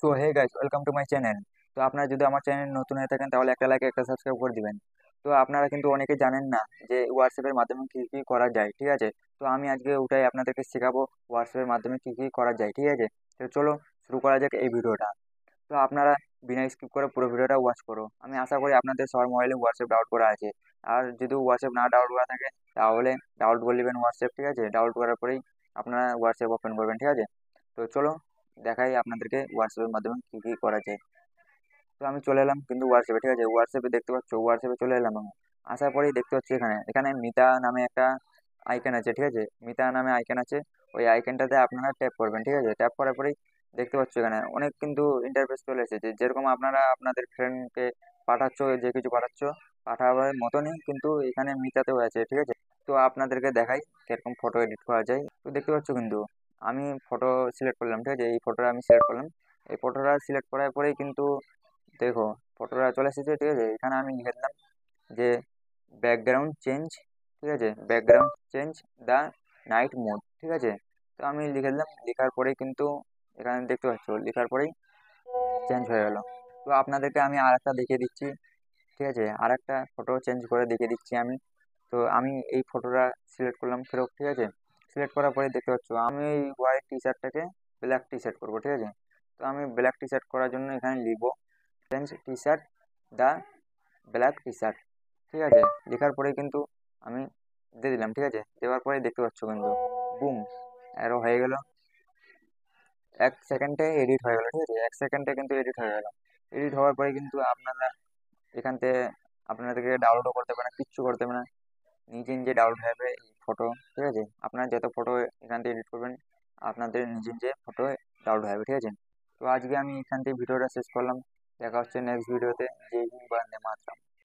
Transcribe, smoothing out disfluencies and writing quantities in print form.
So hey guys, welcome to my channel. তো আপনারা যদি আমার চ্যানেল নতুন হয়ে থাকেন তাহলে একটা লাইক একটা সাবস্ক্রাইব করে দিবেন। তো আপনারা কিন্তু অনেকে জানেন না যে হোয়াটসঅ্যাপের মাধ্যমে কি কি করা যায়, ঠিক আছে? তো আমি আজকে ওটাই আপনাদেরকে শেখাবো, হোয়াটসঅ্যাপের মাধ্যমে কি কি করা যায়, ঠিক আছে? তো চলো শুরু করা যাক এই ভিডিওটা। তো আপনারা বিনা স্কিপ করে পুরো ভিডিওটা ওয়াচ করো। আমি আশা করি আপনাদের সবার মোবাইলে হোয়াটসঅ্যাপ ডাউনলোড করা আছে। আর যদি হোয়াটসঅ্যাপ না ডাউনলোড করা থাকে তাহলে ডাউনলোড করে নেবেন হোয়াটসঅ্যাপ, ঠিক আছে? ডাউনলোড করার পরেই আপনারা হোয়াটসঅ্যাপ ওপেন করবেন, ঠিক আছে? তো চলো দেখাই আপনাদেরকে হোয়াটসঅ্যাপের মাধ্যমে কি কি করা যায়। তো আমি চলে এলাম কিন্তু হোয়াটসঅ্যাপে, ঠিক আছে? হোয়াটসঅ্যাপে দেখতে পাচ্ছ, হোয়াটসঅ্যাপে চলে এলাম আমি। আসার পরেই দেখতে পাচ্ছি এখানে এখানে মিতা নামে একটা আইকন আছে, ঠিক আছে? মিতা নামে আইকন আছে। ওই আইকনটাতে আপনারা ট্যাপ করবেন, ঠিক আছে? ট্যাপ করার পরেই দেখতে পাচ্ছ এখানে অনেক কিন্তু ইন্টারফেস চলে এসেছে, যেরকম আপনারা আপনাদের ফ্রেন্ডকে পাঠাচ্ছ, যে কিছু পাঠাচ্ছ পাঠাবার মতনই কিন্তু এখানে মিতাতেও আছে, ঠিক আছে? তো আপনাদেরকে দেখাই কিরকম ফটো এডিট করা যায়। তো দেখতে পাচ্ছ কিন্তু আমি ফটো সিলেক্ট করলাম, ঠিক আছে? এই ফটোটা আমি সিলেক্ট করলাম। এই ফটোটা সিলেক্ট করার পরেই কিন্তু দেখো ফটোটা চলে এসেছে, ঠিক আছে? এখানে আমি লিখে দিলাম যে ব্যাকগ্রাউন্ড চেঞ্জ, ঠিক আছে? Background change the night mode, ঠিক আছে? তো আমি লিখে দিলাম, লেখার পরেই কিন্তু এখানে দেখতে পাচ্ছ লেখার পরেই চেঞ্জ হয়ে গেল। তো আপনাদেরকে আমি আর একটা দেখিয়ে দিচ্ছি, ঠিক আছে? আর একটা ফটো চেঞ্জ করে দেখিয়ে দিচ্ছি আমি। তো আমি এই ফটোটা সিলেক্ট করলাম ফেরত, ঠিক আছে? সিলেক্ট করার পরে দেখতে পাচ্ছ আমি এই হোয়াইট টি শার্টটাকে ব্ল্যাক টি শার্ট করবো, ঠিক আছে? তো আমি ব্ল্যাক টি শার্ট করার জন্য এখানে লিখবো change T shut the black T shirt, ঠিক আছে? লেখার পরে কিন্তু আমি দিয়ে দিলাম, ঠিক আছে? দেওয়ার পরে দেখতে পাচ্ছ কিন্তু বুম, আরো হয়ে গেল। 1 সেকেন্ডে এডিট হয়ে গেল, ঠিক আছে? 1 সেকেন্ডে কিন্তু এডিট হয়ে গেল। এডিট হওয়ার পরে কিন্তু আপনারা এখান থেকে আপনাদেরকে ডাউনলোডও করতে পারেন, কিচ্ছু করতে পারেন না, নিজে নিজে ডাউনলোড হয়ে যাবে এই ফটো, ঠিক আছে? আপনারা যত ফটো এখান থেকে এডিট করবেন আপনাদের নিজে নিজে ফটো ডাউনলোড হয়ে যাবে, ঠিক আছে? তো আজকে আমি এখান থেকে ভিডিওটা শেষ করলাম। দেখা হচ্ছে নেক্সট ভিডিওতে। জয় হিন্দ, বন্দে মাতরম।